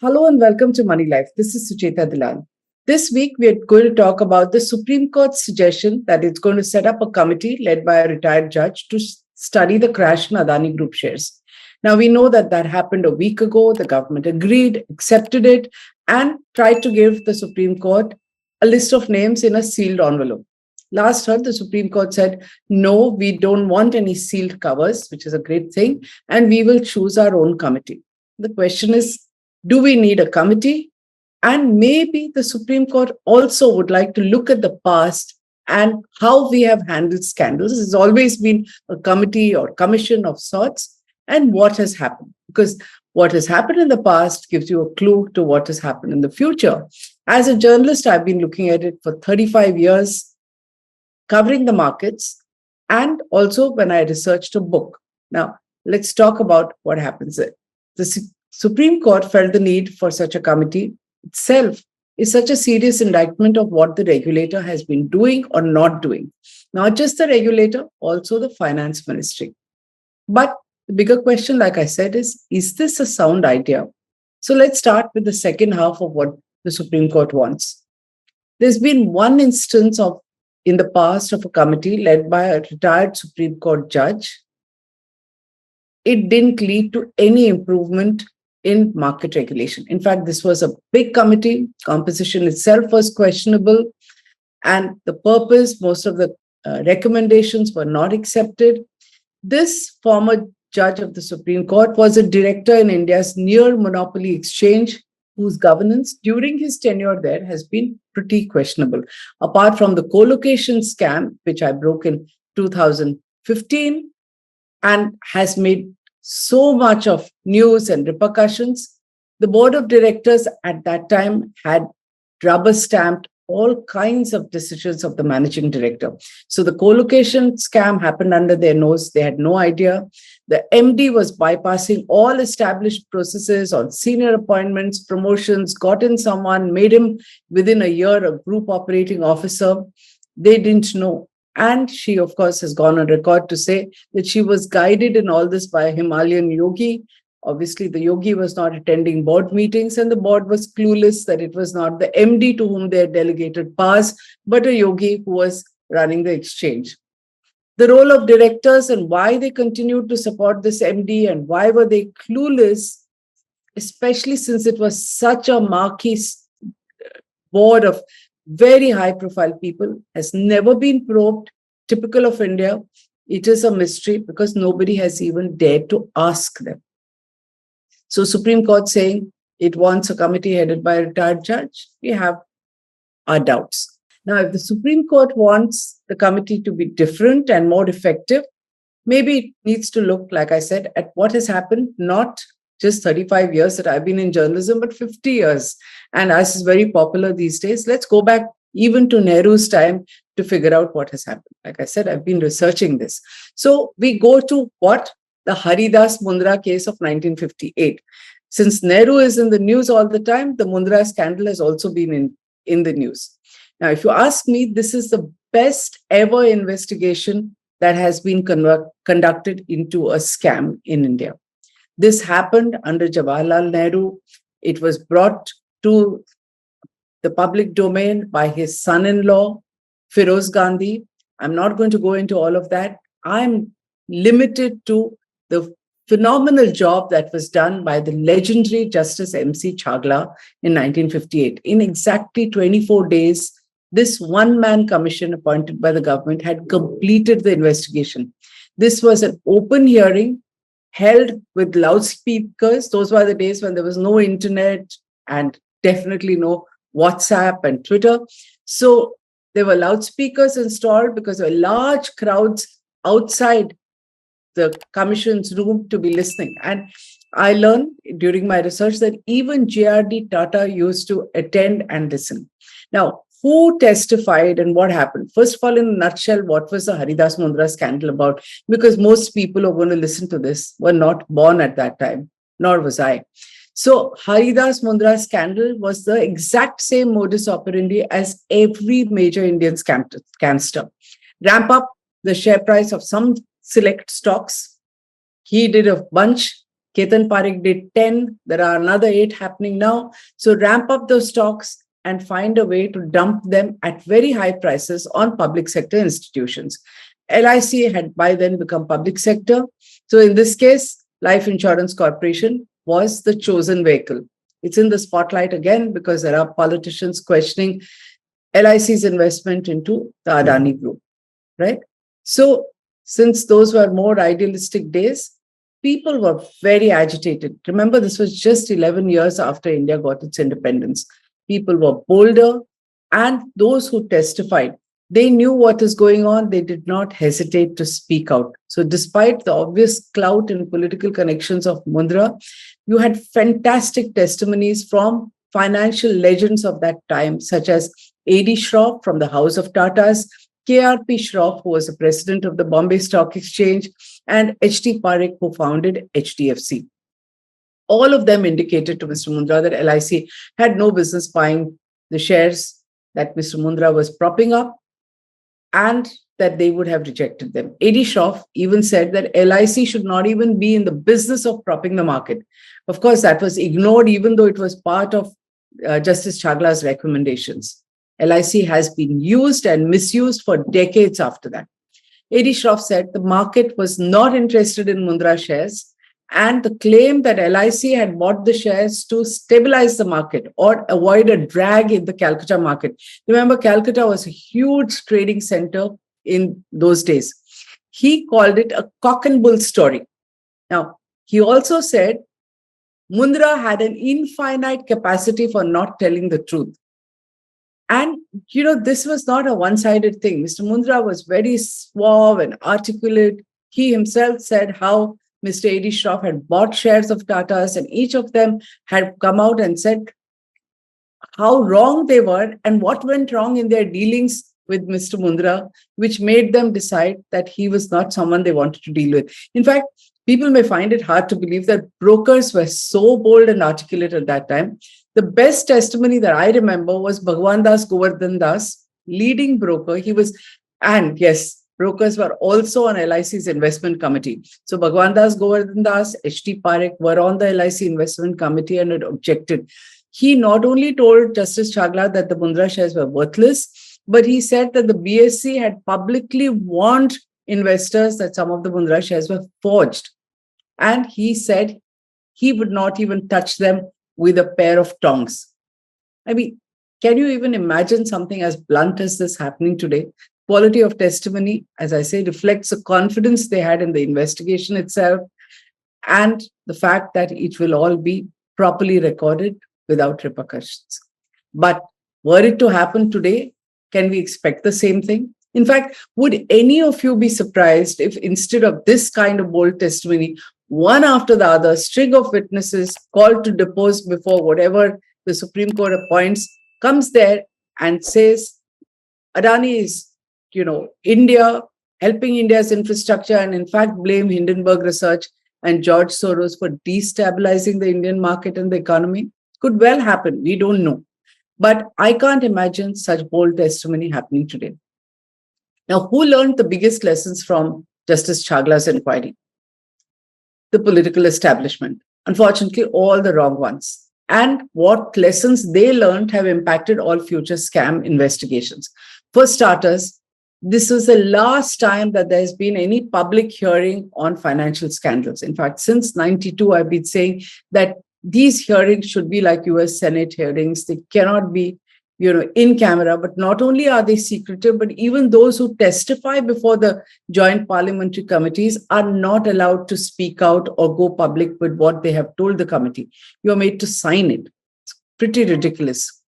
Hello and welcome to Moneylife. This is Sucheta Dalal. This week, we are going to talk about the Supreme Court's suggestion that it's going to set up a committee led by a retired judge to study the crash in Adani Group shares. Now, we know that happened a week ago. The government agreed, accepted it, and tried to give the Supreme Court a list of names in a sealed envelope. Last heard, the Supreme Court said, no, we don't want any sealed covers, which is a great thing, and we will choose our own committee. The question is, do we need a committee? And maybe the Supreme Court also would like to look at the past and how we have handled scandals. It's always been a committee or commission of sorts, and what has happened. Because what has happened in the past gives you a clue to what has happened in the future. As a journalist, I've been looking at it for 35 years, covering the markets, and also when I researched a book. Now, let's talk about what happens there. The Supreme Court felt the need for such a committee itself is such a serious indictment of what the regulator has been doing or not doing. Not just the regulator, also the finance ministry. But the bigger question, like I said, is this a sound idea? So let's start with the second half of what the Supreme Court wants. There's been one instance in the past of a committee led by a retired Supreme Court judge. It didn't lead to any improvement in market regulation. In fact, this was a big committee. Composition itself was questionable. And the purpose, most of the recommendations were not accepted. This former judge of the Supreme Court was a director in India's near monopoly exchange, whose governance during his tenure there has been pretty questionable. Apart from the co-location scam, which I broke in 2015 and has made so much of news and repercussions, the board of directors at that time had rubber stamped all kinds of decisions of the managing director. So the co-location scam happened under their nose. They had no idea. The MD was bypassing all established processes on senior appointments, promotions, got in someone, made him within a year a group operating officer. They didn't know. And she, of course, has gone on record to say that she was guided in all this by a Himalayan yogi. Obviously, the yogi was not attending board meetings, and the board was clueless that it was not the MD to whom they had delegated powers, but a yogi who was running the exchange. The role of directors and why they continued to support this MD and why were they clueless, especially since it was such a marquee board of very high-profile people, has never been probed. Typical of India, it is a mystery because nobody has even dared to ask them. So Supreme Court saying it wants a committee headed by a retired judge, we have our doubts. Now, if the Supreme Court wants the committee to be different and more effective, maybe it needs to look, like I said, at what has happened, not just 35 years that I've been in journalism, but 50 years. And as is very popular these days, let's go back even to Nehru's time to figure out what has happened. Like I said, I've been researching this. So we go to what? The Haridas Mundra case of 1958. Since Nehru is in the news all the time, the Mundra scandal has also been in the news. Now, if you ask me, this is the best ever investigation that has been conducted into a scam in India. This happened under Jawaharlal Nehru. It was brought to the public domain by his son-in-law, Feroz Gandhi. I'm not going to go into all of that. I'm limited to the phenomenal job that was done by the legendary Justice M.C. Chagla in 1958. In exactly 24 days, this one-man commission appointed by the government had completed the investigation. This was an open hearing held with loudspeakers. Those were the days when there was no internet and definitely no WhatsApp and Twitter. So there were loudspeakers installed because there were large crowds outside the commission's room to be listening. And I learned during my research that even J.R.D. Tata used to attend and listen. Now, who testified and what happened? First of all, in a nutshell, what was the Haridas Mundra scandal about? Because most people who are going to listen to this were not born at that time, nor was I. So Haridas Mundra scandal was the exact same modus operandi as every major Indian scamster. Ramp up the share price of some select stocks. He did a bunch Ketan Parikh did 10. There are another 8 happening now. So ramp up those stocks and find a way to dump them at very high prices on public sector institutions. LIC had by then become public sector. So in this case, Life Insurance Corporation was the chosen vehicle. It's in the spotlight again because there are politicians questioning LIC's investment into the Adani group, right? So since those were more idealistic days, people were very agitated. Remember, this was just 11 years after India got its independence. People were bolder, and those who testified, they knew what is going on. They did not hesitate to speak out. So despite the obvious clout and political connections of Mundra, you had fantastic testimonies from financial legends of that time, such as A.D. Shroff from the House of Tatas, K.R.P. Shroff, who was the president of the Bombay Stock Exchange, and H.T. Parikh, who founded HDFC. All of them indicated to Mr. Mundra that LIC had no business buying the shares that Mr. Mundra was propping up, and that they would have rejected them. A.D. Shroff even said that LIC should not even be in the business of propping the market. Of course, that was ignored, even though it was part of Justice Chagla's recommendations. LIC has been used and misused for decades after that. A.D. Shroff said the market was not interested in Mundra shares, and the claim that LIC had bought the shares to stabilize the market or avoid a drag in the Calcutta market. Remember, Calcutta was a huge trading center in those days. He called it a cock and bull story. Now, he also said Mundra had an infinite capacity for not telling the truth. And, this was not a one-sided thing. Mr. Mundra was very suave and articulate. He himself said how Mr. A.D. Shroff had bought shares of Tata's, and each of them had come out and said how wrong they were and what went wrong in their dealings with Mr. Mundra, which made them decide that he was not someone they wanted to deal with. In fact, people may find it hard to believe that brokers were so bold and articulate at that time. The best testimony that I remember was Bhagwan Das Govardhan Das, leading broker. And yes, brokers were also on LIC's investment committee. So Bhagwan Das Govardhan Das, H.T. Parikh were on the LIC investment committee and had objected. He not only told Justice Chagla that the Mundra shares were worthless, but he said that the BSC had publicly warned investors that some of the Mundra shares were forged. And he said he would not even touch them with a pair of tongs. I mean, can you even imagine something as blunt as this happening today? Quality of testimony, as I say, reflects the confidence they had in the investigation itself and the fact that it will all be properly recorded without repercussions. But were it to happen today, can we expect the same thing? In fact, would any of you be surprised if instead of this kind of bold testimony, one after the other, string of witnesses called to depose before whatever the Supreme Court appoints comes there and says, Adani is, India, helping India's infrastructure, and in fact blame Hindenburg Research and George Soros for destabilizing the Indian market and the economy? Could well happen. We don't know. But I can't imagine such bold testimony happening today. Now, who learned the biggest lessons from Justice Chagla's inquiry? The political establishment. Unfortunately, all the wrong ones. And what lessons they learned have impacted all future scam investigations. For starters, this was the last time that there's been any public hearing on financial scandals. In fact, since 92, I've been saying that these hearings should be like US Senate hearings. They cannot be, in camera, but not only are they secretive, but even those who testify before the joint parliamentary committees are not allowed to speak out or go public with what they have told the committee. You're made to sign it. It's pretty ridiculous.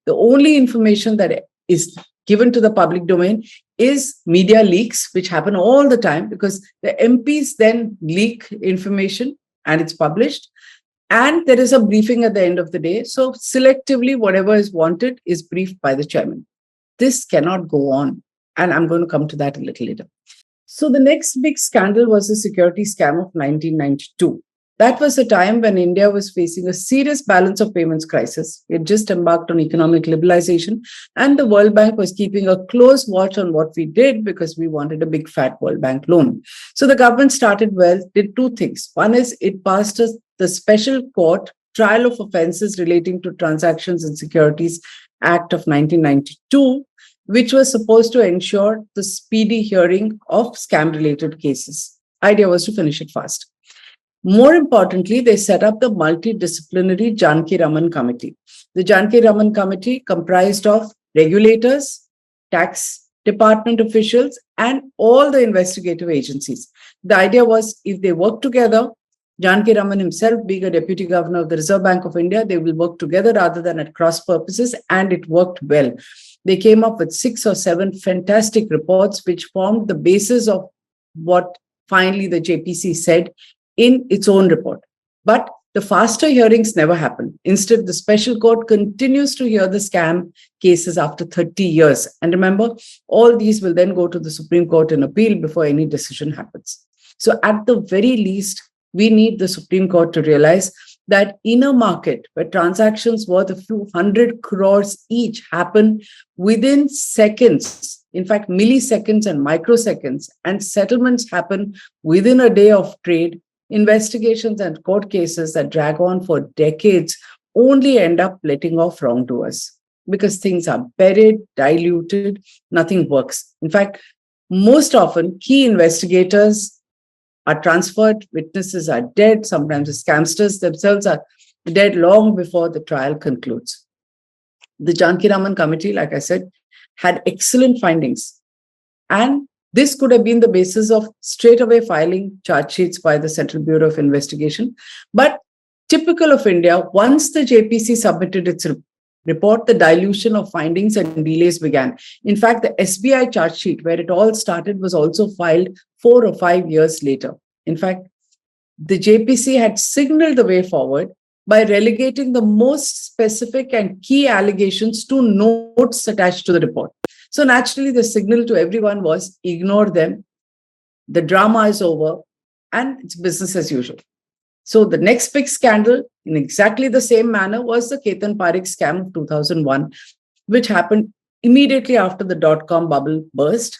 The only information that is given to the public domain is media leaks, which happen all the time because the MPs then leak information and it's published. And there is a briefing at the end of the day. So selectively, whatever is wanted is briefed by the chairman. This cannot go on. And I'm going to come to that a little later. So the next big scandal was the security scam of 1992. That was a time when India was facing a serious balance of payments crisis. It just embarked on economic liberalization, and the World Bank was keeping a close watch on what we did because we wanted a big fat World Bank loan. So the government started well, did two things. One is it passed the Special Court Trial of Offences Relating to Transactions and Securities Act of 1992, which was supposed to ensure the speedy hearing of scam-related cases. Idea was to finish it fast. More importantly, they set up the multidisciplinary Janki Raman Committee. The Janki Raman Committee comprised of regulators, tax department officials, and all the investigative agencies. The idea was if they work together, Janki Raman himself being a deputy governor of the Reserve Bank of India, they will work together rather than at cross purposes, and it worked well. They came up with 6 or 7 fantastic reports, which formed the basis of what finally the JPC said in its own report. But the faster hearings never happen. Instead, the special court continues to hear the scam cases after 30 years. And remember, all these will then go to the Supreme Court in appeal before any decision happens. So at the very least, we need the Supreme Court to realize that in a market where transactions worth a few 100 crores each happen within seconds, in fact, milliseconds and microseconds, and settlements happen within a day of trade, investigations and court cases that drag on for decades only end up letting off wrongdoers because things are buried, diluted, nothing works. In fact, most often, key investigators are transferred, witnesses are dead, sometimes the scamsters themselves are dead long before the trial concludes. The Janki Raman Committee, like I said, had excellent findings. And this could have been the basis of straight away filing charge sheets by the Central Bureau of Investigation. But typical of India, once the JPC submitted its report, the dilution of findings and delays began. In fact, the SBI charge sheet, where it all started, was also filed 4 or 5 years later. In fact, the JPC had signaled the way forward by relegating the most specific and key allegations to notes attached to the report. So naturally, the signal to everyone was ignore them. The drama is over and it's business as usual. So the next big scandal in exactly the same manner was the Ketan Parikh scam of 2001, which happened immediately after the dot-com bubble burst.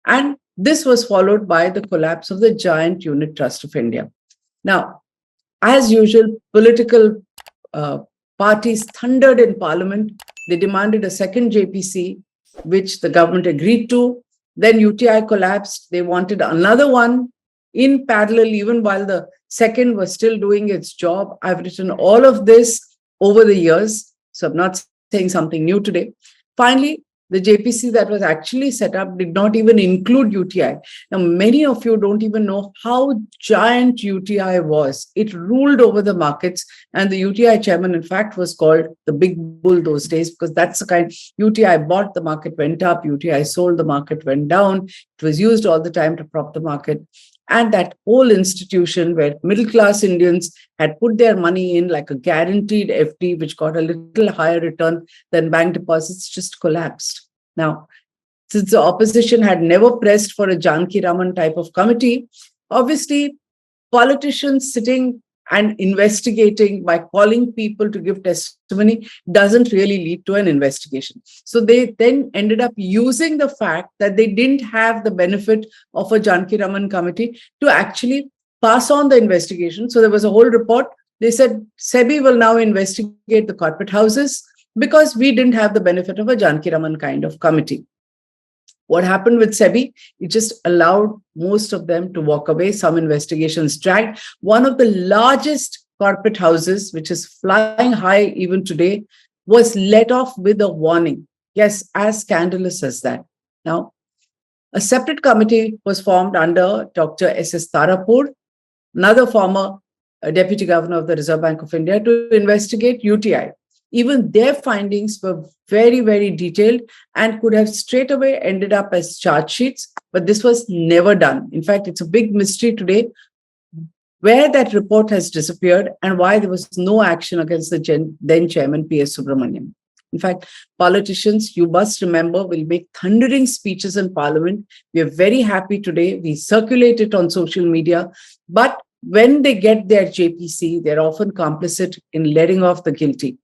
And this was followed by the collapse of the giant Unit Trust of India. Now, as usual, political parties thundered in Parliament. They demanded a second JPC, which the government agreed to. Then UTI collapsed. They wanted another one in parallel, even while the second was still doing its job. I've written all of this over the years, so I'm not saying something new today. Finally, the JPC that was actually set up did not even include UTI. Now, many of you don't even know how giant UTI was. It ruled over the markets, and the UTI chairman, in fact, was called the big bull those days, because that's the kind. UTI bought, the market went up. UTI sold, the market went down. It was used all the time to prop the market. And that whole institution where middle-class Indians had put their money in like a guaranteed FD, which got a little higher return than bank deposits, just collapsed. Now, since the opposition had never pressed for a Janki Raman type of committee, obviously politicians sitting and investigating by calling people to give testimony doesn't really lead to an investigation. So they then ended up using the fact that they didn't have the benefit of a Janki Raman committee to actually pass on the investigation. So there was a whole report. They said SEBI will now investigate the corporate houses because we didn't have the benefit of a Janki Raman kind of committee. What happened with SEBI? It just allowed most of them to walk away. Some investigations dragged. One of the largest corporate houses, which is flying high even today, was let off with a warning. Yes, as scandalous as that. Now, a separate committee was formed under Dr. S.S. Tarapur, another former deputy governor of the Reserve Bank of India, to investigate UTI. Even their findings were very, very detailed and could have straight away ended up as charge sheets, but this was never done. In fact, it's a big mystery today where that report has disappeared and why there was no action against the then chairman, P.S. Subramaniam. In fact, politicians, you must remember, will make thundering speeches in Parliament. We are very happy today. We circulate it on social media, but when they get their JPC, they're often complicit in letting off the guilty.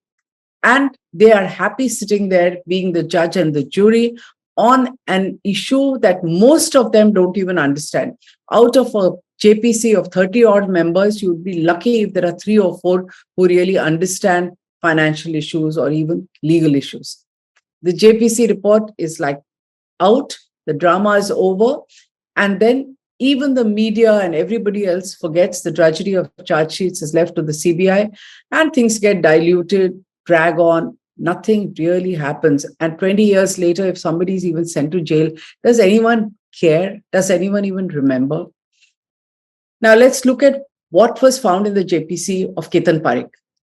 And they are happy sitting there being the judge and the jury on an issue that most of them don't even understand. Out of a JPC of 30 odd members, you'd be lucky if there are 3 or 4 who really understand financial issues or even legal issues. The JPC report is like out, the drama is over, and then even the media and everybody else forgets the drudgery of charge sheets is left to the CBI, and things get diluted, drag on, nothing really happens. And 20 years later, if somebody is even sent to jail, does anyone care? Does anyone even remember? Now let's look at what was found in the JPC of Ketan Parikh.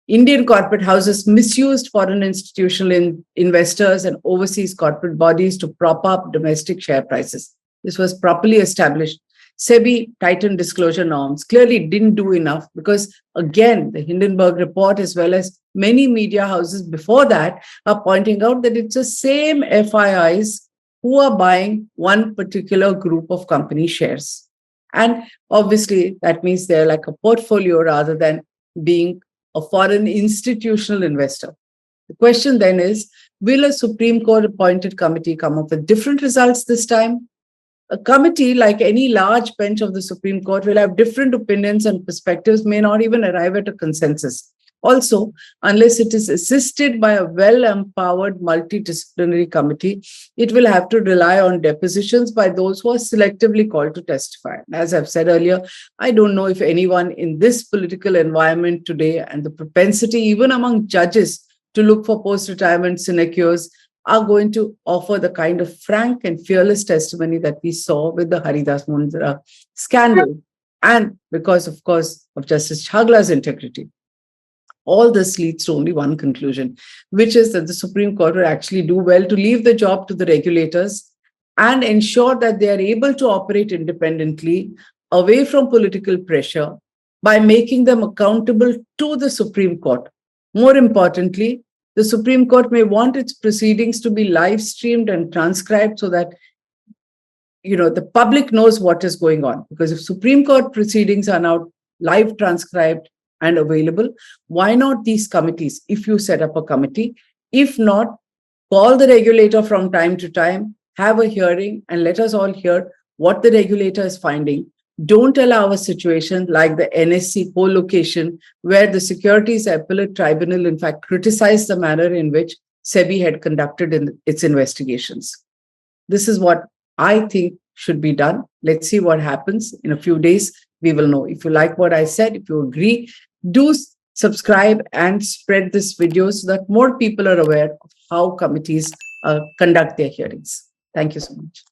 Indian corporate houses misused foreign institutional investors and overseas corporate bodies to prop up domestic share prices. This was properly established. SEBI tightened disclosure norms, clearly didn't do enough because, again, the Hindenburg report, as well as many media houses before that, are pointing out that it's the same FIIs who are buying one particular group of company shares. And obviously, that means they're like a portfolio rather than being a foreign institutional investor. The question then is, will a Supreme Court appointed committee come up with different results this time? A committee, like any large bench of the Supreme Court, will have different opinions and perspectives, may not even arrive at a consensus. Also, unless it is assisted by a well-empowered multidisciplinary committee, it will have to rely on depositions by those who are selectively called to testify. As I've said earlier, I don't know if anyone in this political environment today, and the propensity even among judges to look for post-retirement sinecures, are going to offer the kind of frank and fearless testimony that we saw with the Haridas Mundra scandal. And because, of course, of Justice Chagla's integrity. All this leads to only one conclusion, which is that the Supreme Court will actually do well to leave the job to the regulators and ensure that they are able to operate independently, away from political pressure, by making them accountable to the Supreme Court. More importantly, the Supreme Court may want its proceedings to be live streamed and transcribed so that the public knows what is going on. Because if Supreme Court proceedings are now live transcribed and available, why not these committees? If you set up a committee, if not, call the regulator from time to time, have a hearing, and let us all hear what the regulator is finding. Don't allow a situation like the NSC co-location, where the Securities Appellate Tribunal, in fact, criticized the manner in which SEBI had conducted its investigations. This is what I think should be done. Let's see what happens. In a few days, we will know. If you like what I said, if you agree, do subscribe and spread this video so that more people are aware of how committees conduct their hearings. Thank you so much.